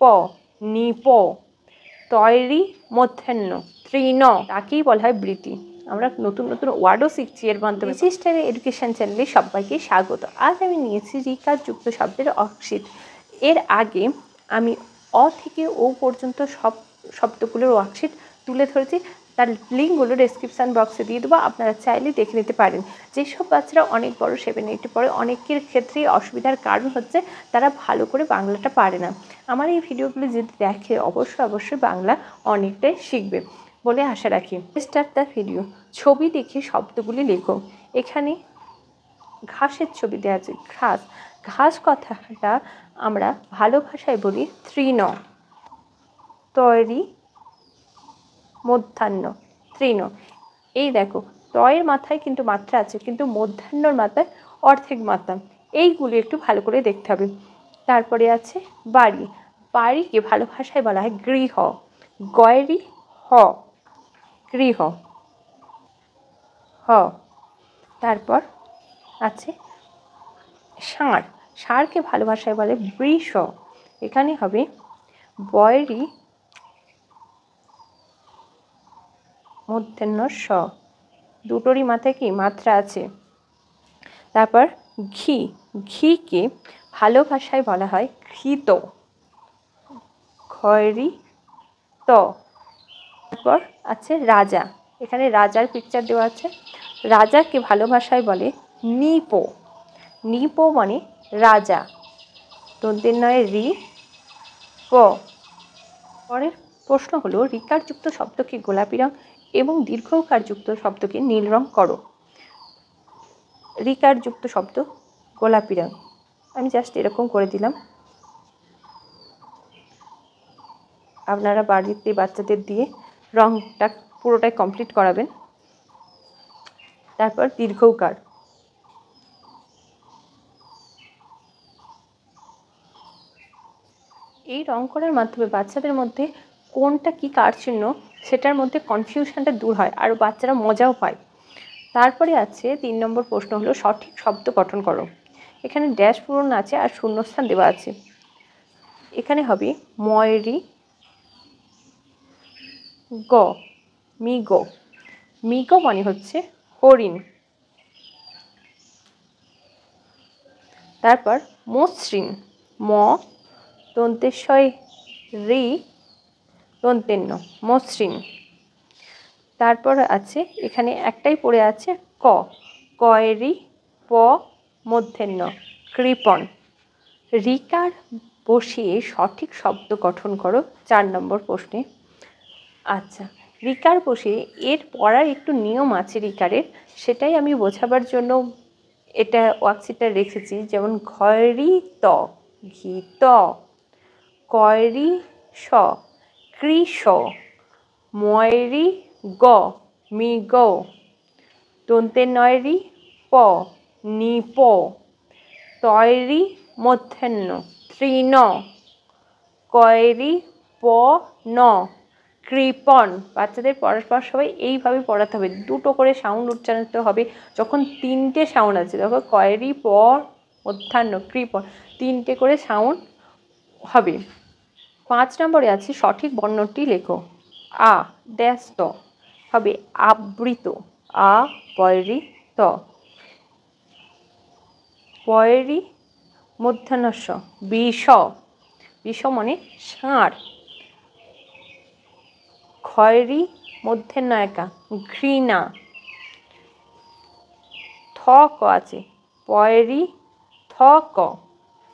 প নিপ তৈরি মধ্যাহ্ন তৃণ তাকেই বলা হয় বৃতি। আমরা নতুন নতুন ওয়ার্ডও শিখছি এর মাধ্যমে। রেজিস্টার এডুকেশন চ্যানেলে সবাইকে স্বাগত। আজ আমি নিয়েছি রিকারযুক্ত শব্দের ওয়ার্কশিট। এর আগে আমি অ থেকে ও পর্যন্ত সব শব্দগুলোর ওয়ার্কশিট তুলে ধরেছি, তার লিঙ্কগুলো ডেসক্রিপশান বক্সে দিয়ে দেবো, আপনারা চাইলে দেখে নিতে পারেন। যেসব বাচ্চারা অনেক বড় 7-8 পড়ে, অনেকের ক্ষেত্রেই অসুবিধার কারণ হচ্ছে তারা ভালো করে বাংলাটা পারে না। আমার এই ভিডিওগুলো যদি দেখে অবশ্যই বাংলা অনেকটাই শিখবে বলে আশা রাখি। Start the video. ছবি দেখে শব্দগুলি লেখো। এখানে ঘাসের ছবি দেওয়া আছে। ঘাস, ঘাস কথাটা আমরা ভালো ভাষায় বলি তৃণ। তৈরি মধ্যাহ্ন তৃণ। এই দেখো, তয়ের মাথায় কিন্তু মাত্রা আছে, কিন্তু মধ্যাহ্নর মাথায় অর্ধেক মাত্রা। এইগুলি একটু ভালো করে দেখতে হবে। তারপরে আছে বাড়ি। বাড়িকে ভালো ভাষায় বলা হয় গৃহ। গয়রি হ, গৃহ হ। তারপর আছে ষাঁড়। ষাঁড়কে ভালো ভাষায় বলে বৃষ। এখানে হবে বয়রি মধ্যাহ্ন স, দুটোরই মাথায় কি মাত্রা আছে। তারপর ঘি। ঘিকে ভালো ভাষায় বলা হয় ঘৃত। খয়রি ত। তারপর আছে রাজা। এখানে রাজার পিকচার দেওয়া আছে। রাজাকে ভালো ভাষায় বলে নিপ। নিপ মানে রাজা। দন্তের নয় রি প। পরের প্রশ্ন হলো রিকারযুক্ত শব্দকে গোলাপি রং এবং দীর্ঘকারযুক্ত শব্দকে নীল রং করো। রিকারযুক্ত শব্দ গোলাপি রং, আমি জাস্ট এরকম করে দিলাম। আপনারা বাড়িতে বাচ্চাদের দিয়ে রংটা পুরোটাই কমপ্লিট করাবেন। তারপর দীর্ঘকার। এই রং করার মাধ্যমে বাচ্চাদের মধ্যে কোনটা কি কার চিহ্ন সেটার মধ্যে কনফিউশনটা দূর হয়, আর বাচ্চারা মজাও পায়। তারপরে আছে 3 নম্বর প্রশ্ন হলো সঠিক শব্দ গঠন করো। এখানে ড্যাশ পূরণ আছে আর শূন্যস্থান দেওয়া আছে। এখানে হবে ময়রি গ, মিগ। মিগ মানে হচ্ছে হরিণ। তারপর মসৃণ। ম দন্তেশ্বয় রি দন্তেন্য মসৃণ। তারপর আছে এখানে একটাই পড়ে আছে ক, কয়রি প মধ্যাহ্ন কৃপণ। রিকার বসিয়ে সঠিক শব্দ গঠন করো 4 নম্বর প্রশ্নে। আচ্ছা, রিকার বসিয়ে এর পড়ার একটু নিয়ম আছে রিকারের, সেটাই আমি বোঝাবার জন্য এটা ওয়ার্কশিটটা রেখেছি। যেমন ঘয়রি ত ঘিত, কয়রি স কৃষ, ময়রি গ মিগ, দন্তের নয়রি প নিপ, তয়রি মধ্যাহ্ন তৃণ, কয়রি প ন কৃপণ। বাচ্চাদের পরস্পর সবাই এইভাবে পড়াতে হবে, দুটো করে সাউন্ড উচ্চারিত হবে। যখন 3টে সাউন্ড আছে, তখন কয়রি প মধ্যাহ্ন কৃপণ 3টে করে সাউন্ড হবে। 5 নম্বরে আছে সঠিক বর্ণটি লেখো। আ ড্যাশ ত হবে আবৃত। আ পয়রি ত। পয়রি মধ্যাহ্নস্য বিষ। বিষ মানে ষাঁড়। খয়রি মধ্যাহ্ন একা ঘৃণা। থ ক আছে পয়রি থ ক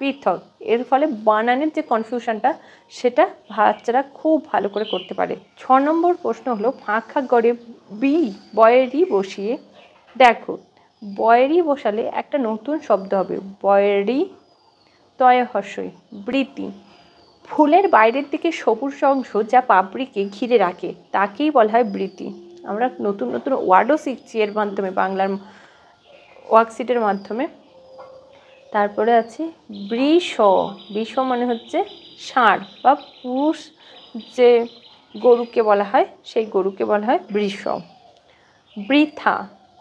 পৃথক। এর ফলে বানানের যে কনফিউশনটা সেটা বাচ্চারা খুব ভালো করে করতে পারে। 6 নম্বর প্রশ্ন হলো ফাঁকা গড়ে বি বয়েরি বসিয়ে দেখো। বয়েরি বসালে একটা নতুন শব্দ হবে বয়েরি তয় হর্ষই বৃতি। ফুলের বাইরের দিকে সবুজ অংশ যা পাপড়িকে ঘিরে রাখে তাকেই বলা হয় বৃতি। আমরা নতুন নতুন ওয়ার্ডও শিখছি এর মাধ্যমে, বাংলার ওয়ার্কশিটের মাধ্যমে। তারপরে আছে বৃষ। বৃষ মানে হচ্ছে ষাঁড় বা পুরুষ যে গরুকে বলা হয় সেই গরুকে বলা হয় বৃষ। বৃথা,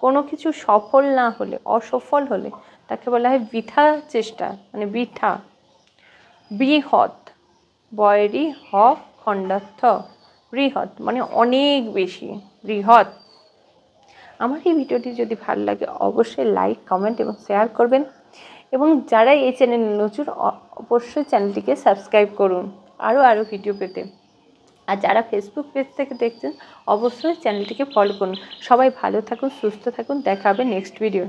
কোনো কিছু সফল না হলে, অসফল হলে তাকে বলা হয় বৃথা চেষ্টা, মানে বৃথা। বৃহৎ, বয়রি হ খণ্ডার্থ বৃহৎ মানে অনেক বেশি, বৃহৎ। আমার এই ভিডিওটি যদি ভালো লাগে অবশ্যই লাইক, কমেন্ট এবং শেয়ার করবেন, এবং যারা এই চ্যানেলে নতুন অবশ্যই চ্যানেলটিকে সাবস্ক্রাইব করুন আরও ভিডিও পেতে। আর যারা ফেসবুক পেজ থেকে দেখছেন অবশ্যই চ্যানেলটিকে ফলো করুন। সবাই ভালো থাকুন, সুস্থ থাকুন, দেখা হবে নেক্সট ভিডিও।